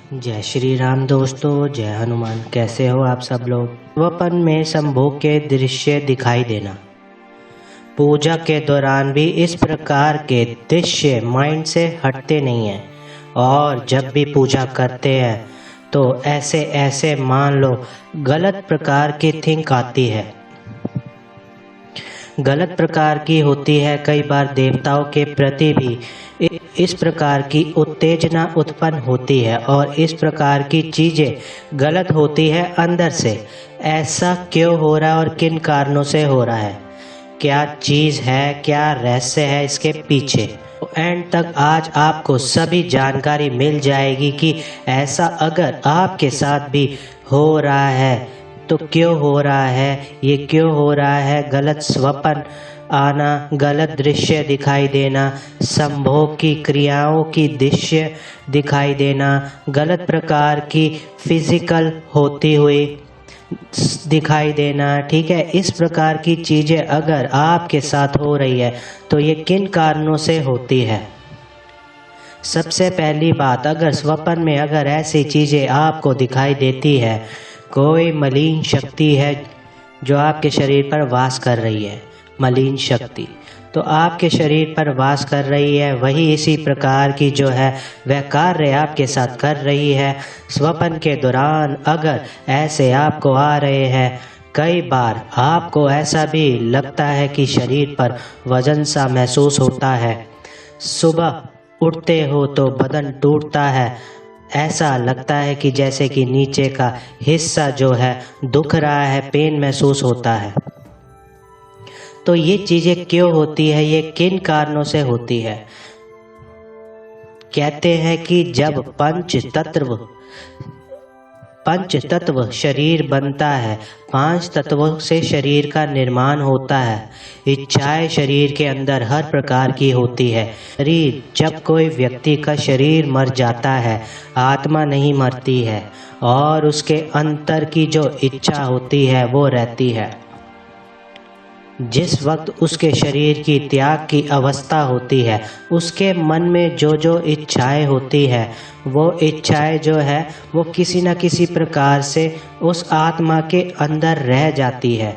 जय श्री राम दोस्तों, जय हनुमान। कैसे हो आप सब लोग। स्वप्न में संभोग के दृश्य दिखाई देना। पूजा के दौरान भी इस प्रकार के दृश्य माइंड से हटते नहीं हैं और जब भी पूजा करते हैं तो ऐसे ऐसे मान लो गलत प्रकार की थिंक आती है, गलत प्रकार की होती है। कई बार देवताओं के प्रति भी इस प्रकार की उत्तेजना उत्पन्न होती है और इस प्रकार की चीज़ें गलत होती है अंदर से। ऐसा क्यों हो रहा है और किन कारणों से हो रहा है, क्या चीज़ है, क्या रहस्य है इसके पीछे। एंड तक आज आपको सभी जानकारी मिल जाएगी कि ऐसा अगर आपके साथ भी हो रहा है तो क्यों हो रहा है, ये क्यों हो रहा है। गलत स्वप्न आना, गलत दृश्य दिखाई देना, संभोग की क्रियाओं की दृश्य दिखाई देना, गलत प्रकार की फिजिकल होती हुई दिखाई देना, ठीक है। इस प्रकार की चीज़ें अगर आपके साथ हो रही है तो ये किन कारणों से होती है। सबसे पहली बात, अगर स्वप्न में अगर ऐसी चीज़ें आपको दिखाई देती है, कोई मलिन शक्ति है जो आपके शरीर पर वास कर रही है, मलिन शक्ति तो आपके शरीर पर वास कर रही है, वही इसी प्रकार की जो है वह कार्य आपके साथ कर रही है। स्वप्न के दौरान अगर ऐसे आपको आ रहे हैं, कई बार आपको ऐसा भी लगता है कि शरीर पर वजन सा महसूस होता है, सुबह उठते हो तो बदन टूटता है, ऐसा लगता है कि जैसे कि नीचे का हिस्सा जो है दुख रहा है, पेन महसूस होता है। तो ये चीज़ें क्यों होती है, ये किन कारणों से होती है। कहते हैं कि जब पंच तत्व शरीर बनता है, 5 तत्वों से शरीर का निर्माण होता है। इच्छाएं शरीर के अंदर हर प्रकार की होती है। शरीर, जब कोई व्यक्ति का शरीर मर जाता है, आत्मा नहीं मरती है और उसके अंतर की जो इच्छा होती है वो रहती है। जिस वक्त उसके शरीर की त्याग की अवस्था होती है, उसके मन में जो जो इच्छाएं होती है, वो इच्छाएं जो है वो किसी न किसी प्रकार से उस आत्मा के अंदर रह जाती है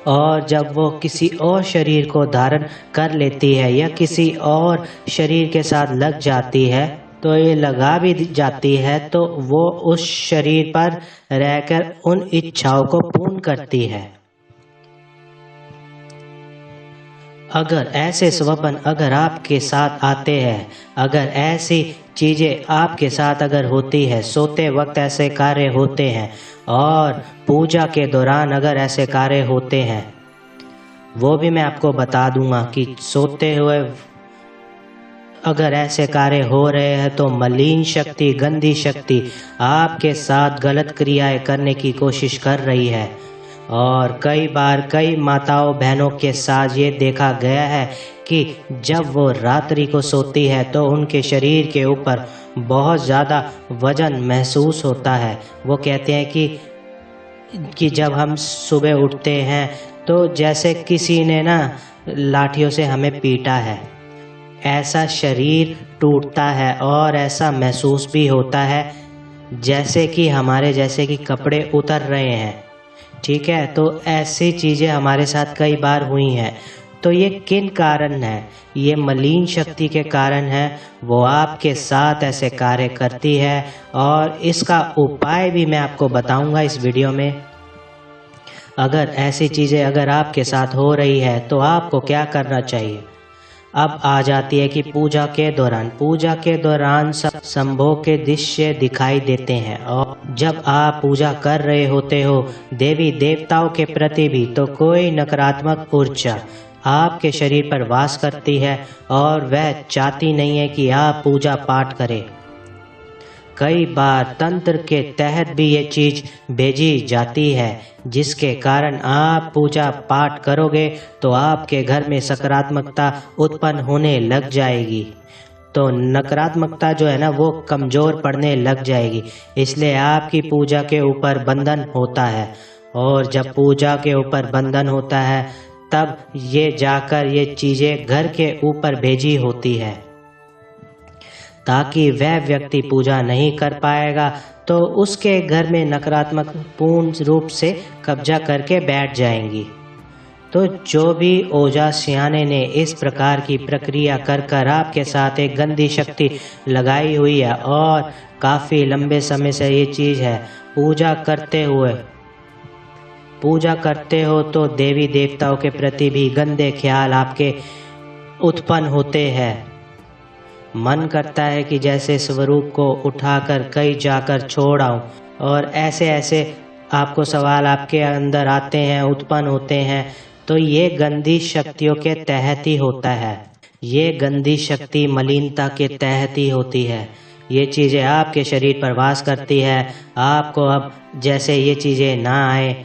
और जब वो किसी और शरीर को धारण कर लेती है या किसी और शरीर के साथ लग जाती है, तो ये लगा भी जाती है तो वो उस शरीर पर रहकर उन इच्छाओं को पूर्ण करती है। अगर ऐसे स्वप्न अगर आपके साथ आते हैं, अगर ऐसी चीज़ें आपके साथ अगर होती है, सोते वक्त ऐसे कार्य होते हैं और पूजा के दौरान अगर ऐसे कार्य होते हैं, वो भी मैं आपको बता दूंगा कि सोते हुए अगर ऐसे कार्य हो रहे हैं तो मलिन शक्ति, गंदी शक्ति आपके साथ गलत क्रियाएं करने की कोशिश कर रही है। और कई बार कई माताओं बहनों के साथ ये देखा गया है कि जब वो रात्रि को सोती है तो उनके शरीर के ऊपर बहुत ज़्यादा वजन महसूस होता है। वो कहते हैं कि जब हम सुबह उठते हैं तो जैसे किसी ने ना लाठियों से हमें पीटा है, ऐसा शरीर टूटता है और ऐसा महसूस भी होता है जैसे कि हमारे जैसे कि कपड़े उतर रहे हैं, ठीक है। तो ऐसी चीज़ें हमारे साथ कई बार हुई हैं। तो ये किन कारण है, ये मलिन शक्ति के कारण है, वो आपके साथ ऐसे कार्य करती है और इसका उपाय भी मैं आपको बताऊंगा इस वीडियो में। अगर ऐसी चीज़ें अगर आपके साथ हो रही है तो आपको क्या करना चाहिए। अब आ जाती है कि पूजा के दौरान संभोग के दृश्य दिखाई देते हैं और जब आप पूजा कर रहे होते हो देवी देवताओं के प्रति भी, तो कोई नकारात्मक ऊर्जा आपके शरीर पर वास करती है और वह चाहती नहीं है कि आप पूजा पाठ करें। कई बार तंत्र के तहत भी ये चीज़ भेजी जाती है, जिसके कारण आप पूजा पाठ करोगे तो आपके घर में सकारात्मकता उत्पन्न होने लग जाएगी। तो नकारात्मकता जो है ना वो कमज़ोर पड़ने लग जाएगी। इसलिए आपकी पूजा के ऊपर बंधन होता है और जब पूजा के ऊपर बंधन होता है तब ये जाकर ये चीज़ें घर के ऊपर भेजी होती है। ताकि वह व्यक्ति पूजा नहीं कर पाएगा तो उसके घर में नकारात्मक पूर्ण रूप से कब्जा करके बैठ जाएंगी। तो जो भी ओझा सियाने ने इस प्रकार की प्रक्रिया कर कर आपके साथ एक गंदी शक्ति लगाई हुई है और काफ़ी लंबे समय से ये चीज़ है, पूजा करते हो तो देवी देवताओं के प्रति भी गंदे ख्याल आपके उत्पन्न होते हैं। मन करता है कि जैसे स्वरूप को उठाकर कहीं जाकर छोड़ आऊं, और ऐसे ऐसे आपको सवाल आपके अंदर आते हैं, उत्पन्न होते हैं। तो ये गंदी शक्तियों के तहत ही होता है, ये गंदी शक्ति मलिनता के तहत ही होती है। ये चीज़ें आपके शरीर पर वास करती है। आपको अब जैसे ये चीज़ें ना आए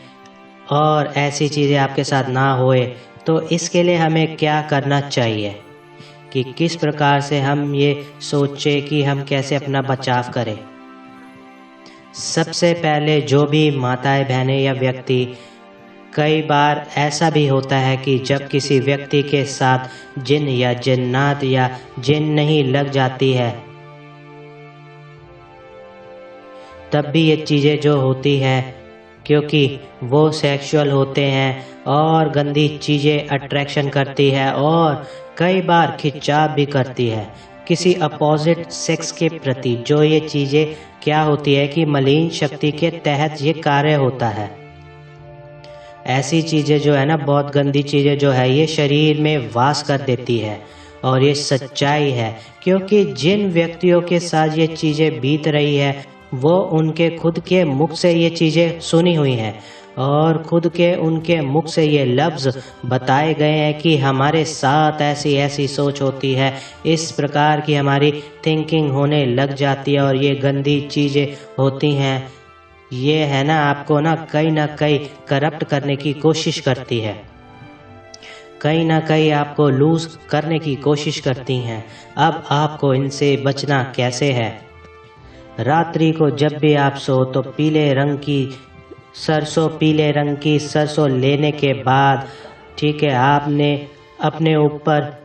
और ऐसी चीज़ें आपके साथ ना होए, तो इसके लिए हमें क्या करना चाहिए कि किस प्रकार से हम ये सोचें कि हम कैसे अपना बचाव करें। सबसे पहले जो भी माताएं बहनें या व्यक्ति, कई बार ऐसा भी होता है कि जब किसी व्यक्ति के साथ जिन या जिन्नात या जिन नहीं लग जाती है, तब भी ये चीज़ें जो होती है, क्योंकि वो सेक्सुअल होते हैं और गंदी चीज़ें अट्रैक्शन करती है और कई बार खिंचाव भी करती है किसी अपोजिट सेक्स के प्रति। जो ये चीज़ें क्या होती है कि मलिन शक्ति के तहत ये कार्य होता है। ऐसी चीज़ें जो है ना, बहुत गंदी चीज़ें जो है, ये शरीर में वास कर देती है और ये सच्चाई है। क्योंकि जिन व्यक्तियों के साथ ये चीज़ें बीत रही है, वो उनके खुद के मुख से ये चीज़ें सुनी हुई हैं और खुद के उनके मुख से ये लफ्ज़ बताए गए हैं कि हमारे साथ ऐसी ऐसी सोच होती है, इस प्रकार की हमारी थिंकिंग होने लग जाती है और ये गंदी चीज़ें होती हैं। ये है ना, आपको ना कहीं करप्ट करने की कोशिश करती है, कहीं ना कहीं आपको लूज करने की कोशिश करती हैं। अब आपको इनसे बचना कैसे है? रात्रि को जब भी आप सो तो पीले रंग की सरसों लेने के बाद, ठीक है, आपने अपने ऊपर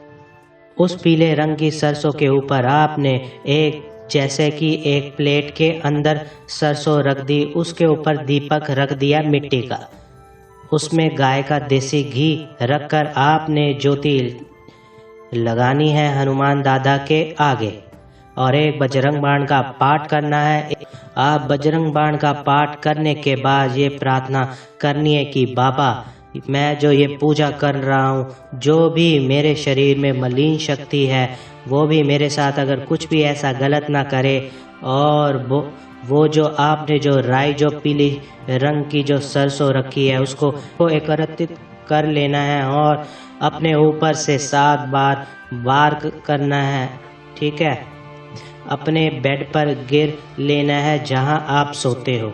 उस पीले रंग की सरसों के ऊपर आपने जैसे कि एक प्लेट के अंदर सरसों रख दी, उसके ऊपर दीपक रख दिया मिट्टी का, उसमें गाय का देसी घी रखकर आपने ज्योति लगानी है हनुमान दादा के आगे और एक बजरंग बाण का पाठ करना है। आप बजरंग बाण का पाठ करने के बाद ये प्रार्थना करनी है कि बाबा, मैं जो ये पूजा कर रहा हूँ, जो भी मेरे शरीर में मलिन शक्ति है, वो भी मेरे साथ अगर कुछ भी ऐसा गलत ना करे, और वो जो आपने जो राई, जो पीली रंग की जो सरसों रखी है, उसको एकत्रित कर लेना है और अपने ऊपर से 7 बार वार करना है। ठीक है, अपने बेड पर गिर लेना है जहां आप सोते हो।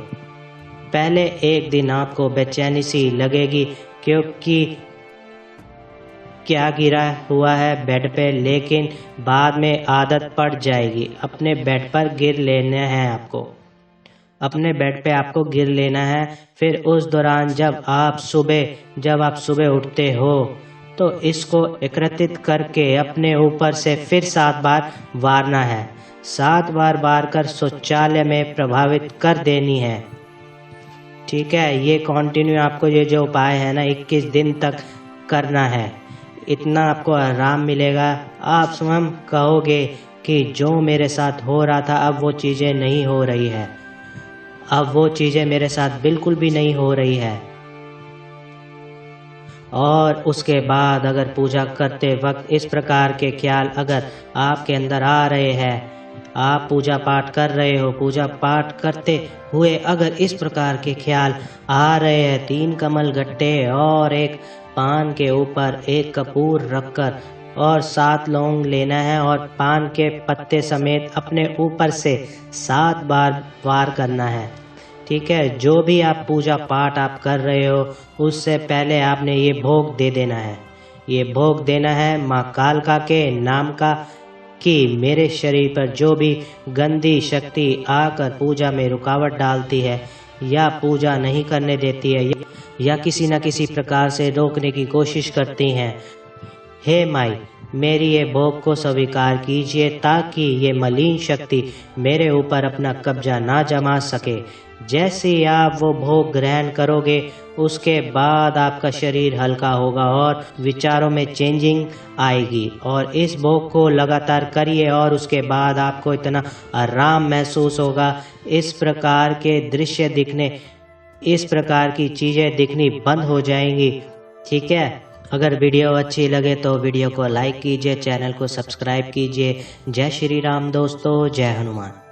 पहले एक दिन आपको बेचैनी सी लगेगी क्योंकि क्या गिरा हुआ है बेड पे, लेकिन बाद में आदत पड़ जाएगी। अपने बेड पर गिर लेना है आपको, अपने बेड पे आपको गिर लेना है। फिर उस दौरान जब आप सुबह उठते हो तो इसको एकत्रित करके अपने ऊपर से फिर 7 बार वारना है। 7 बार वार कर शौचालय में प्रभावित कर देनी है। ठीक है, ये कंटिन्यू आपको ये जो उपाय है ना 21 दिन तक करना है। इतना आपको आराम मिलेगा। आप स्वयं कहोगे कि जो मेरे साथ हो रहा था अब वो चीज़ें नहीं हो रही है, अब वो चीज़ें मेरे साथ बिल्कुल भी नहीं हो रही है। और उसके बाद अगर पूजा करते वक्त इस प्रकार के ख्याल अगर आपके अंदर आ रहे हैं, आप पूजा पाठ कर रहे हो, पूजा पाठ करते हुए अगर इस प्रकार के ख्याल आ रहे हैं, 3 कमल गट्टे और एक पान के ऊपर एक कपूर रखकर और 7 लौंग लेना है और पान के पत्ते समेत अपने ऊपर से 7 बार वार करना है। ठीक है, जो भी आप पूजा पाठ आप कर रहे हो उससे पहले आपने ये भोग दे देना है। ये भोग देना है माँ कालका के नाम का कि मेरे शरीर पर जो भी गंदी शक्ति आकर पूजा में रुकावट डालती है या पूजा नहीं करने देती है या किसी न किसी प्रकार से रोकने की कोशिश करती हैं, हे माई, मेरी ये भोग को स्वीकार कीजिए ताकि ये मलिन शक्ति मेरे ऊपर अपना कब्जा ना जमा सके। जैसे ही आप वो भोग ग्रहण करोगे उसके बाद आपका शरीर हल्का होगा और विचारों में चेंजिंग आएगी। और इस भोग को लगातार करिए और उसके बाद आपको इतना आराम महसूस होगा। इस प्रकार के दृश्य दिखने, इस प्रकार की चीज़ें दिखनी बंद हो जाएंगी। ठीक है, अगर वीडियो अच्छी लगे तो वीडियो को लाइक कीजिए, चैनल को सब्सक्राइब कीजिए। जय श्री राम दोस्तों, जय हनुमान।